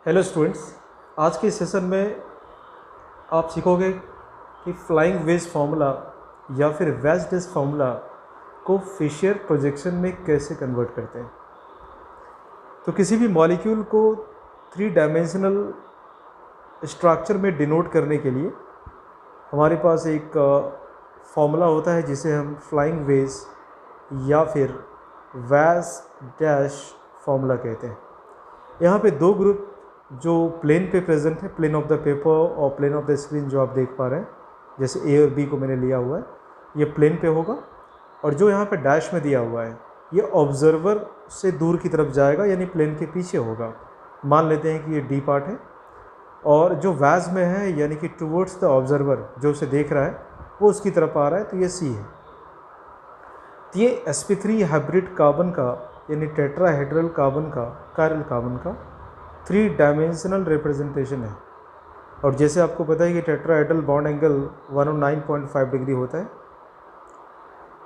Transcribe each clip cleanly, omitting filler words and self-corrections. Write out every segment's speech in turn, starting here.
Hello students, आज के session में आप सीखोगे कि फ्लाइंग वेज फार्मूला या फिर वेज डेस फार्मूला को फिशर प्रोजेक्शन में कैसे कन्वर्ट करते हैं। तो किसी भी मॉलिक्यूल को 3 डायमेंशनल स्ट्रक्चर में डिनोट करने के लिए हमारे पास एक फार्मूला होता है जिसे हम फ्लाइंग वेज या फिर वेज डैश फार्मूला कहते हैं। यहाँ पे दो ग्रुप जो प्लेन पे प्रेजेंट है, प्लेन ऑफ द पेपर और प्लेन ऑफ द स्क्रीन जो आप देख पा रहे हैं, जैसे ए और बी को मैंने लिया हुआ है, ये प्लेन पे होगा और जो यहाँ पे डैश में दिया हुआ है ये ऑब्जर्वर से दूर की तरफ जाएगा, यानी प्लेन के पीछे होगा। मान लेते हैं कि ये डी पार्ट है और जो वैज में है यानी कि टुवर्ड्स द ऑब्जर्वर जो उसे देख रहा है वो उसकी तरफ आ रहा है, तो ये सी है। तो ये sp3 हाइब्रिड कार्बन का यानी टेट्राहेड्रल कार्बन का, कायरल कार्बन का 3 डायमेंशनल रिप्रेजेंटेशन है। और जैसे आपको पता है कि टेट्राहेड्रल बॉन्ड एंगल 109.5 डिग्री होता है,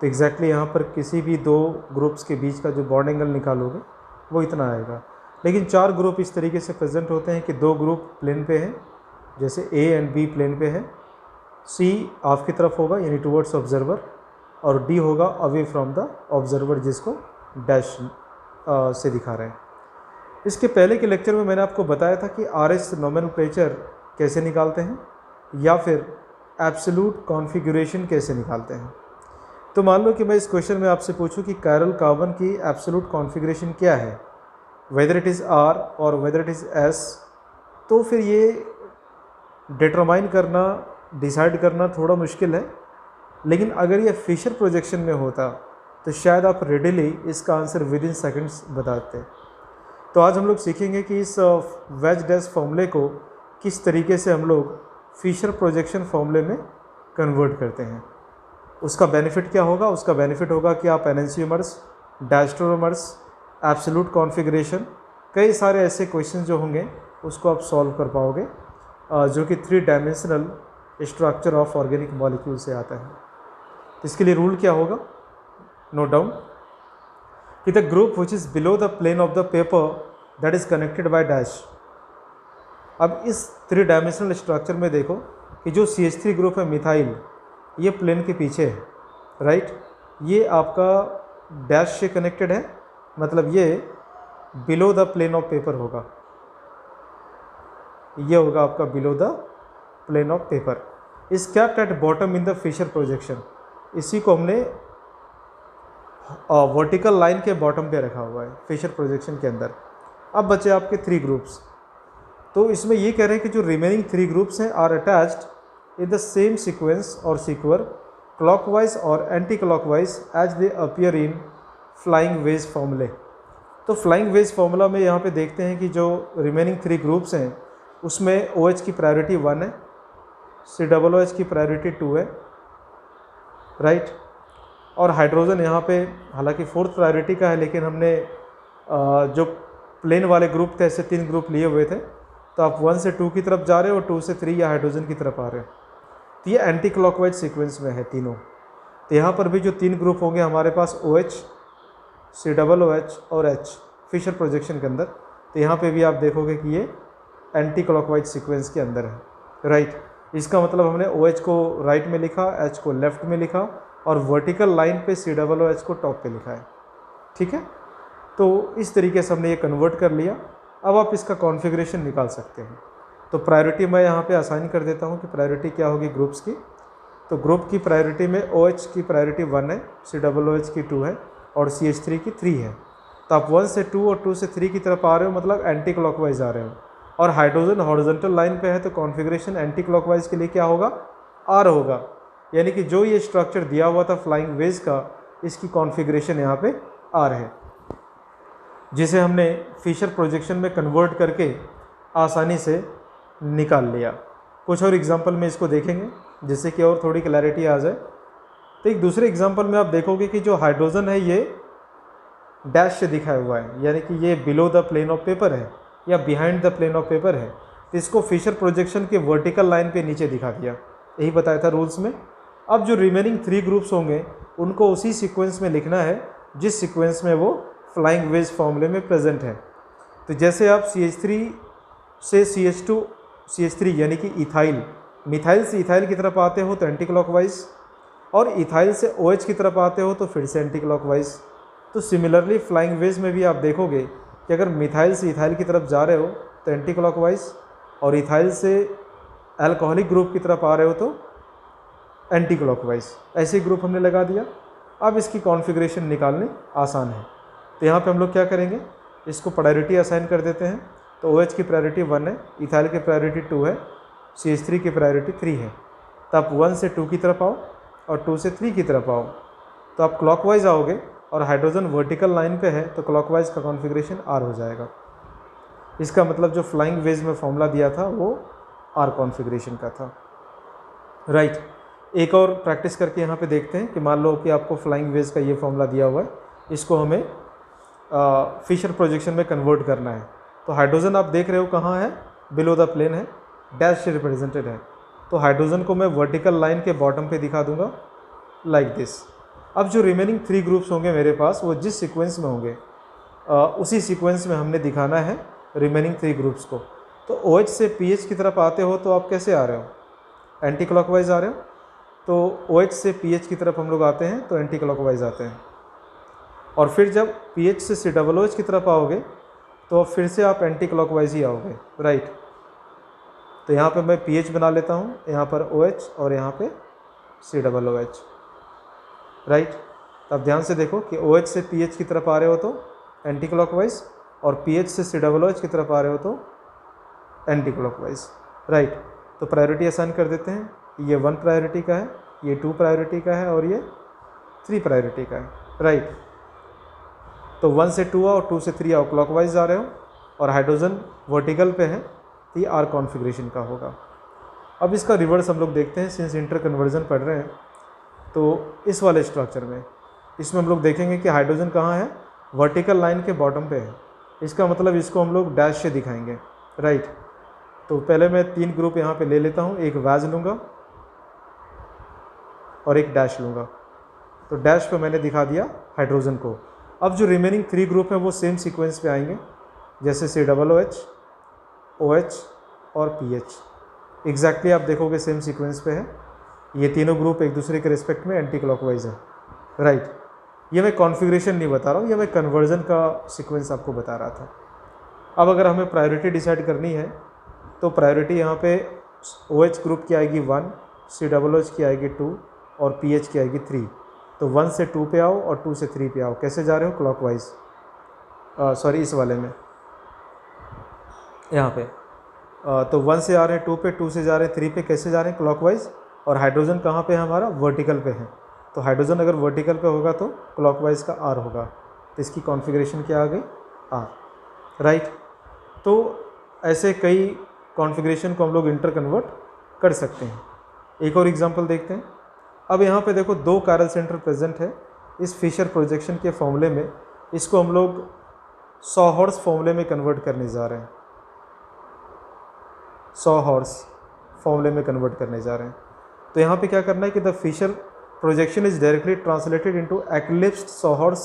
तो एग्जैक्टली यहाँ पर किसी भी दो ग्रुप्स के बीच का जो बॉन्ड एंगल निकालोगे वो इतना आएगा। लेकिन 4 ग्रुप इस तरीके से प्रेजेंट होते हैं कि 2 ग्रुप प्लेन पे हैं, जैसे ए एंड बी प्लेन पे है, सी ऑफ की तरफ होगा यानी टुवर्ड्स ऑब्जर्वर, और डी होगा अवे फ्रॉम द ऑब्जर्वर जिसको डैश से दिखा रहे हैं। इसके पहले के लेक्चर में मैंने आपको बताया था कि आरएस नोमेनक्लेचर कैसे निकालते हैं या फिर एब्सोल्यूट कॉन्फ़िगरेशन कैसे निकालते हैं। तो मान लो कि मैं इस क्वेश्चन में आपसे पूछूं कि कायरल कार्बन की एब्सोल्यूट कॉन्फ़िगरेशन क्या है, वेदर इट इज़ आर और वेदर इट इज़ एस, तो फिर ये डिटरमाइन करना, डिसाइड करना थोड़ा मुश्किल है। लेकिन अगर ये फिशर प्रोजेक्शन में होता तो शायद आप रेडिली इसका आंसर विद इन सेकेंड्स बताते। तो आज हम लोग सीखेंगे कि इस वेज डैश फॉर्मूले को किस तरीके से हम लोग फिशर प्रोजेक्शन फॉर्मूले में कन्वर्ट करते हैं। उसका बेनिफिट क्या होगा? उसका बेनिफिट होगा कि आप एनेंशियोमर्स, डायस्टेरोमर्स, एब्सोल्यूट कॉन्फ़िगरेशन, कई सारे ऐसे क्वेश्चन जो होंगे उसको आप सॉल्व कर पाओगे, जो कि 3 dimensional structure of organic molecule से आता है। इसके लिए रूल क्या होगा? नोट डाउन कि the group which is below the plane of the paper that is connected by dash. अब इस 3 डायमेंशनल स्ट्रक्चर में देखो कि जो CH3 ग्रुप है मिथाइल, ये प्लेन के पीछे है, राइट। ये आपका डैश से कनेक्टेड है, मतलब ये below the plane of paper होगा, ये होगा आपका below the plane of paper. Is kept at bottom in the Fischer projection. इसी को हमने वर्टिकल लाइन के बॉटम पे रखा हुआ है फिशर प्रोजेक्शन के अंदर। अब बचे आपके 3 ग्रुप्स। तो इसमें ये कह रहे हैं कि जो रिमेनिंग 3 ग्रुप्स हैं are attached in the same sequence और सीक्वर क्लॉकवाइज और anti clockwise as they appear in flying wedge formulae. तो फ्लाइंग वेज फार्मूला में यहाँ पे देखते हैं कि जो रिमेनिंग 3 ग्रुप्स हैं उसमें OH की प्रायोरिटी 1 है, COOH की प्रायोरिटी 2 है, राइट। और हाइड्रोजन यहाँ पे हालांकि 4th प्रायोरिटी का है, लेकिन हमने जो प्लेन वाले ग्रुप थे ऐसे 3 ग्रुप लिए हुए थे, तो आप 1 से 2 की तरफ जा रहे हो और 2 से 3 या हाइड्रोजन की तरफ आ रहे हो। तो ये एंटी क्लॉकवाइज सीक्वेंस में है तीनों। तो यहाँ पर भी जो 3 ग्रुप होंगे हमारे पास OH, COOH और H फिशर प्रोजेक्शन के अंदर, तो यहाँ पे भी आप देखोगे कि ये एंटी क्लॉकवाइज सीक्वेंस के अंदर है, राइट। इसका मतलब हमने OH को राइट में लिखा, H को लेफ्ट में लिखा और वर्टिकल लाइन पे COOH को टॉप पे लिखा है, ठीक है। तो इस तरीके से हमने ये कन्वर्ट कर लिया। अब आप इसका कॉन्फ़िगरेशन निकाल सकते हैं। तो प्रायोरिटी मैं यहाँ पे असाइन कर देता हूँ कि प्रायोरिटी क्या होगी ग्रुप्स की। तो ग्रुप की प्रायोरिटी में OH की प्रायोरिटी 1 है, COOH की 2 है और CH3 की 3 है। तो आप 1 से 2 और 2 से 3 की तरफ आ रहे हो, मतलब एंटी क्लॉकवाइज आ रहे हो। और हाइड्रोजन हॉरिजॉन्टल लाइन पे है, तो कॉन्फ़िगरेशन एंटी क्लॉकवाइज के लिए क्या होगा? R होगा। यानी कि जो ये स्ट्रक्चर दिया हुआ था फ्लाइंग वेज का, इसकी कॉन्फ़िगरेशन यहाँ पे R है, जिसे हमने फिशर प्रोजेक्शन में कन्वर्ट करके आसानी से निकाल लिया। कुछ और एग्जांपल में इसको देखेंगे जिससे कि और थोड़ी क्लैरिटी आ जाए। तो एक दूसरे एग्जांपल में आप देखोगे कि जो हाइड्रोजन है ये डैश से दिखाया हुआ है, यानी कि ये below the plane of paper है या behind the plane of paper है। तो इसको फिशर प्रोजेक्शन के वर्टिकल लाइन पे नीचे दिखा दिया, यही बताया था रूल्स में। अब जो रिमेनिंग 3 ग्रुप्स होंगे उनको उसी सीक्वेंस में लिखना है जिस सीक्वेंस में वो फ्लाइंग वेज फॉर्मूले में प्रेजेंट है। तो जैसे आप CH3 से CH2CH3 यानी कि इथाइल, मिथाइल से इथाइल की तरफ आते हो तो एंटी क्लॉकवाइज, और इथाइल से OH की तरफ आते हो तो फिर से एंटी क्लॉकवाइज। तो सिमिलरली फ्लाइंग वेज में भी आप देखोगे कि अगर मिथाइल से इथाइल की तरफ जा रहे हो तो एंटी क्लॉकवाइज, और इथाइल से अल्कोहलिक ग्रुप की तरफ आ रहे हो तो एंटी क्लॉकवाइज। ऐसे ग्रुप हमने लगा दिया। अब इसकी कॉन्फ़िगरेशन निकालनी आसान है। तो यहाँ पे हम लोग क्या करेंगे, इसको प्रायोरिटी असाइन कर देते हैं। तो OH की प्रायोरिटी 1 है, इथाइल की प्रायोरिटी 2 है, CH3 की प्रायोरिटी 3 है। तो आप 1 से 2 की तरफ आओ और 2 से 3 की तरफ आओ, तो आप क्लॉकवाइज आओगे और हाइड्रोजन वर्टिकल लाइन पे है तो क्लॉकवाइज का कॉन्फ़िगरेशन R हो जाएगा। इसका मतलब जो फ्लाइंग वेज में फॉर्मूला दिया था वो R कॉन्फ़िगरेशन का था, राइट। एक और प्रैक्टिस करके यहाँ पे देखते हैं कि मान लो कि आपको फ्लाइंग वेज का ये फॉर्मूला दिया हुआ है, इसको हमें फिशर प्रोजेक्शन में कन्वर्ट करना है। तो हाइड्रोजन आप देख रहे हो कहाँ है, बिलो द प्लेन है, डैश से रिप्रेजेंटेड है। तो हाइड्रोजन को मैं वर्टिकल लाइन के बॉटम पे दिखा दूंगा लाइक दिस। अब जो रिमेनिंग 3 ग्रुप्स होंगे मेरे पास, वो जिस सीक्वेंस में होंगे उसी सीक्वेंस में हमने दिखाना है रिमेनिंग 3 ग्रुप्स को। तो OH से PH की तरफ आते हो तो आप कैसे आ रहे हो, एंटी क्लॉकवाइज आ रहे हो। तो OH से PH की तरफ हम लोग आते हैं तो एंटी क्लॉकवाइज आते हैं, और फिर जब PH से COOH की तरफ आओगे तो फिर से आप एंटी क्लॉकवाइज ही आओगे, राइट। तो यहाँ पे मैं PH बना लेता हूँ, यहाँ पर OH और यहाँ पे COOH, राइट। अब ध्यान से देखो कि OH से PH की तरफ आ रहे हो तो एंटी क्लॉकवाइज, और PH से COOH की तरफ आ रहे हो तो एंटी क्लॉकवाइज, राइट। तो प्रायोरिटी असाइन कर देते हैं, ये 1 प्रायोरिटी का है, ये 2 प्रायोरिटी का है, और ये 3 प्रायोरिटी का है, राइट। तो 1 से 2 आओ, 2 से 3 आओ, क्लॉकवाइज आ रहे हो, और हाइड्रोजन वर्टिकल पे है तो ये R कॉन्फ़िगरेशन का होगा। अब इसका रिवर्स हम लोग देखते हैं, सिंस इंटर कन्वर्जन पढ़ रहे हैं। तो इस वाले स्ट्रक्चर में, इसमें हम लोग देखेंगे कि हाइड्रोजन कहाँ है, वर्टिकल लाइन के बॉटम पे है। इसका मतलब इसको हम लोग डैश से दिखाएंगे, राइट। तो पहले मैं 3 ग्रुप यहाँ पे ले लेता हूँ, एक वैज लूँगा और एक डैश लूँगा। तो डैश पे मैंने दिखा दिया हाइड्रोजन को। अब जो रिमेनिंग 3 ग्रुप हैं वो सेम सीक्वेंस पे आएंगे, जैसे COOH, OH और PH। एग्जैक्टली आप देखोगे सेम सीक्वेंस पे है। ये तीनों ग्रुप एक दूसरे के रिस्पेक्ट में एंटी क्लॉकवाइज है, राइट। ये मैं कॉन्फ़िगरेशन नहीं बता रहा हूँ, ये मैं कन्वर्जन का सीक्वेंस आपको बता रहा था। अब अगर हमें प्रायोरिटी डिसाइड करनी है तो प्रायोरिटी यहाँ पे OH ग्रुप की आएगी 1, COOH की आएगी 2 और PH की आएगी 3। तो 1 से 2 पे आओ और 2 से 3 पे आओ। कैसे जा रहे हो, क्लॉकवाइज, सॉरी इस वाले में यहाँ पे। तो 1 से आ रहे हैं 2 पे, 2 से जा रहे हैं 3 पे, कैसे जा रहे हैं, क्लॉकवाइज। और हाइड्रोजन कहाँ पे है हमारा, वर्टिकल पे है। तो हाइड्रोजन अगर वर्टिकल पे होगा तो क्लॉकवाइज का R होगा। तो इसकी कॉन्फ़िगरेशन क्या आ गई, R, राइट। तो ऐसे कई कॉन्फ़िगरेशन को हम लोग इंटर कन्वर्ट कर सकते हैं। एक और एग्जांपल देखते हैं। अब यहाँ पे देखो 2 कायरल सेंटर प्रेजेंट है इस फिशर प्रोजेक्शन के फॉर्मूले में। इसको हम लोग सॉहॉर्स फॉर्मूले में कन्वर्ट करने जा रहे हैं, सॉहॉर्स फॉर्मूले में कन्वर्ट करने जा रहे हैं। तो यहाँ पे क्या करना है कि the Fischer projection is directly translated into eclipsed sawhorse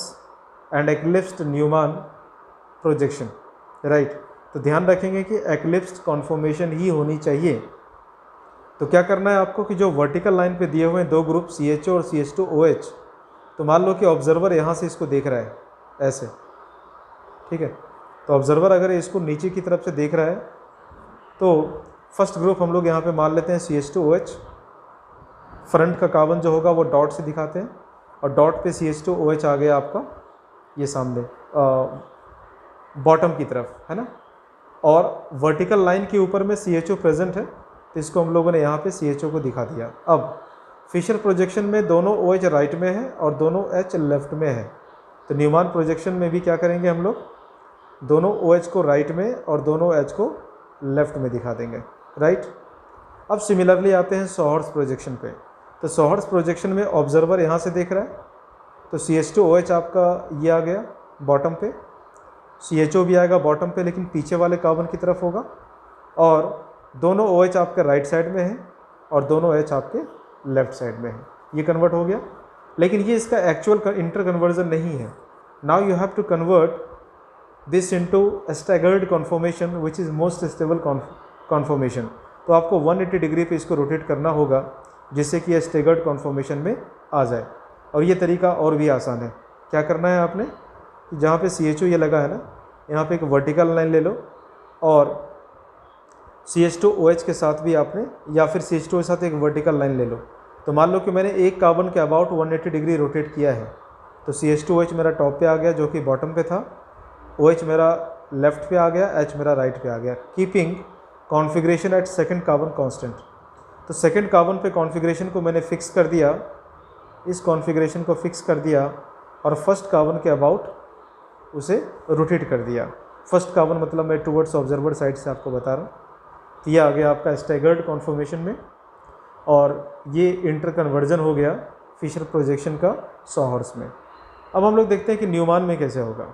and eclipsed Newman projection, right. तो ध्यान रखेंगे कि एक्लिप्स्ड कॉन्फॉर्मेशन ही होनी चाहिए। तो क्या करना है आपको कि जो वर्टिकल लाइन पे दिए हुए हैं 2 ग्रुप CHO और CH2OH, तो मान लो कि ऑब्जर्वर यहाँ से इसको देख रहा है ऐसे, ठीक है। तो ऑब्जर्वर अगर इसको नीचे की तरफ से देख रहा है तो फर्स्ट ग्रुप हम लोग यहाँ पे मान लेते हैं CH2OH। फ्रंट का कार्बन जो होगा वो डॉट से दिखाते हैं, और डॉट पे CH2OH आ गया आपका ये सामने बॉटम की तरफ, है ना। और वर्टिकल लाइन के ऊपर में CHO प्रेजेंट है, तो इसको हम लोगों ने यहाँ पे CHO को दिखा दिया। अब फिशर प्रोजेक्शन में दोनों OH राइट में है और दोनों H लेफ्ट में है। तो न्यूमैन प्रोजेक्शन में भी क्या करेंगे हम लोग, दोनों OH को राइट में और दोनों H को लेफ्ट में दिखा देंगे, राइट। अब सिमिलरली आते हैं सॉहॉर्स प्रोजेक्शन पे। तो सॉहॉर्स प्रोजेक्शन में ऑब्जर्वर यहाँ से देख रहा है, तो CH2OH आपका ये आ गया बॉटम पे, CHO भी आएगा बॉटम पे लेकिन पीछे वाले कार्बन की तरफ होगा, और दोनों OH आपके राइट साइड में है और दोनों H आपके लेफ्ट साइड में है। ये कन्वर्ट हो गया, लेकिन ये इसका एक्चुअल इंटर कन्वर्जन नहीं है। Now you have to convert this into staggered conformation which is most stable conformation. तो आपको 180 डिग्री पे इसको रोटेट करना होगा जिससे कि यह स्टैगर्ड कॉन्फॉर्मेशन में आ जाए। और ये तरीका और भी आसान है। क्या करना है आपने, जहाँ पे CHO ये लगा है ना, यहाँ पे एक वर्टिकल लाइन ले लो और CH2OH के साथ भी आपने, या फिर CH2 के साथ एक वर्टिकल लाइन ले लो। तो मान लो कि मैंने एक कार्बन के अबाउट 180 डिग्री रोटेट किया है, तो CH2OH मेरा टॉप पे आ गया जो कि बॉटम पे था, OH मेरा लेफ्ट पे आ गया, H मेरा राइट पे आ गया, keeping configuration at second carbon constant. तो सेकंड कार्बन पे कॉन्फ़िगरेशन को मैंने फिक्स कर दिया, इस कॉन्फ़िगरेशन को फिक्स कर दिया और फर्स्ट कार्बन के अबाउट उसे रोटेट कर दिया। फर्स्ट कार्बन मतलब मैं टुवर्ड्स ऑब्जर्वर साइड से आपको बता रहा हूँ। तो ये आ गया आपका स्टैगर्ड कॉन्फॉर्मेशन में, और ये इंटर कन्वर्जन हो गया फिशर प्रोजेक्शन का 100 हॉर्स में। अब हम लोग देखते हैं कि न्यूमान में कैसे होगा।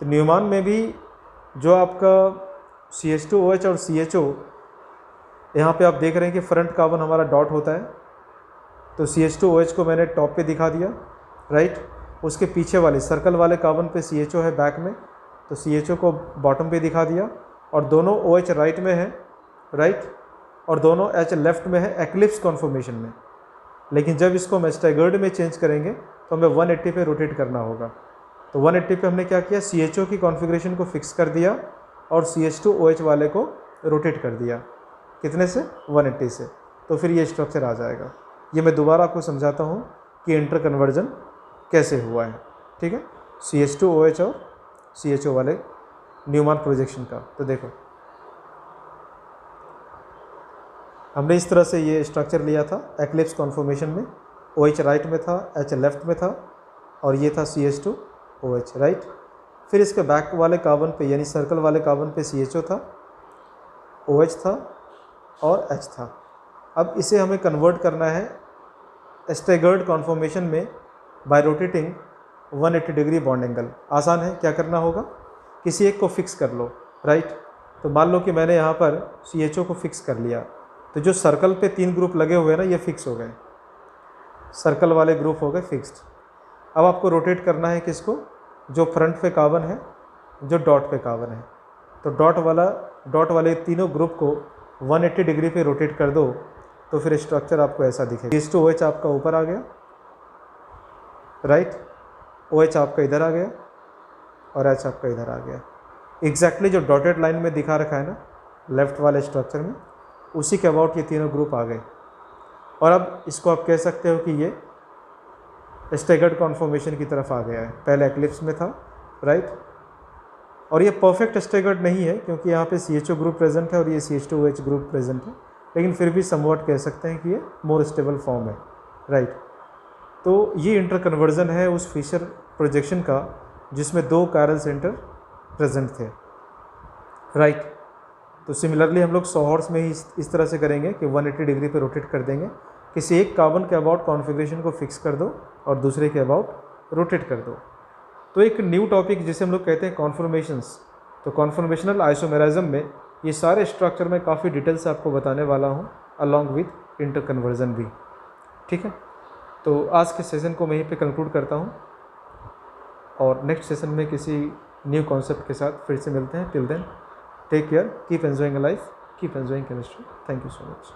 तो न्यूमान में भी जो आपका CH2OH और CHO, यहाँ पे आप देख रहे हैं कि फ्रंट कार्बन हमारा डॉट होता है, तो CH2OH को मैंने टॉप पे दिखा दिया, राइट। उसके पीछे वाले सर्कल वाले कार्बन पे CHO है बैक में, तो CHO को बॉटम पे दिखा दिया, और दोनों OH राइट में है, राइट, और दोनों H लेफ्ट में है एक्लिप्स कॉन्फॉर्मेशन में। लेकिन जब इसको हम स्टैगर्ड में चेंज करेंगे तो हमें 180 पे रोटेट करना होगा। तो 180 पे हमने क्या किया, CHO की कॉन्फ़िगरेशन को फिक्स कर दिया और CH2OH वाले को रोटेट कर दिया। कितने से, 180 से। तो फिर ये स्ट्रक्चर आ जाएगा। ये मैं दोबारा आपको समझाता हूँ कि इंटर कन्वर्जन कैसे हुआ है, ठीक है, CH2OH और CHO वाले न्यूमान प्रोजेक्शन का। तो देखो हमने इस तरह से ये स्ट्रक्चर लिया था एक्लिप्स कॉन्फॉर्मेशन में, OH राइट में था, H लेफ्ट में था, और ये था CH2OH, राइट। फिर इसके बैक वाले कार्बन पे यानी सर्कल वाले कार्बन पे CHO था, OH था और H था। अब इसे हमें कन्वर्ट करना है स्टैगर्ड कॉन्फॉर्मेशन में bye rotating 180 degree bond angle. आसान है, क्या करना होगा, किसी एक को फिक्स कर लो, राइट। तो मान लो कि मैंने यहाँ पर CHO को फिक्स कर लिया, तो जो सर्कल पे 3 ग्रुप लगे हुए हैं ना, ये फिक्स हो गए, सर्कल वाले ग्रुप हो गए फिक्स्ड। अब आपको रोटेट करना है किसको, जो फ्रंट पे कार्बन है, जो डॉट पे कार्बन है। तो डॉट वाले तीनों ग्रुप को 180 डिग्री पे रोटेट कर दो, तो फिर स्ट्रक्चर आपको ऐसा दिखेगा। CH2OH आपका ऊपर आ गया, राइट, OH आपका इधर आ गया और H आपका इधर आ गया। एग्जैक्टली जो डॉटेड लाइन में दिखा रखा है ना लेफ्ट वाले स्ट्रक्चर में, उसी के अबाउट ये तीनों ग्रुप आ गए। और अब इसको आप कह सकते हो कि ये स्टैगर्ड कॉन्फॉर्मेशन की तरफ आ गया है। पहले एक्लिप्स में था, राइट, और ये परफेक्ट स्टैगर्ड नहीं है क्योंकि यहाँ पे CHO ग्रुप प्रेजेंट है और ये CH2OH ग्रुप प्रेजेंट है, लेकिन फिर भी समवॉट कह सकते हैं कि ये मोर स्टेबल फॉर्म है, राइट। तो ये इंटर कन्वर्जन है उस फिशर प्रोजेक्शन का जिसमें 2 कायरल सेंटर प्रेजेंट थे, राइट। तो सिमिलरली हम लोग 100 हॉर्स में ही इस तरह से करेंगे कि 180 डिग्री पे रोटेट कर देंगे। किसी एक कार्बन के अबाउट कॉन्फ़िगरेशन को फिक्स कर दो और दूसरे के अबाउट रोटेट कर दो। तो एक न्यू टॉपिक जिसे हम लोग कहते हैं कॉन्फॉर्मेशंस। तो कॉन्फॉर्मेशनल आइसोमेरिज्म में ये सारे स्ट्रक्चर मैं काफ़ी डिटेल से आपको बताने वाला हूँ अलॉन्ग विथ इंटर कन्वर्जन भी, ठीक है। तो आज के सेशन को मैं यहीं पे कंक्लूड करता हूँ और नेक्स्ट सेशन में किसी न्यू कॉन्सेप्ट के साथ फिर से मिलते हैं। Till then take care, keep enjoying life, keep enjoying chemistry. Thank you so much.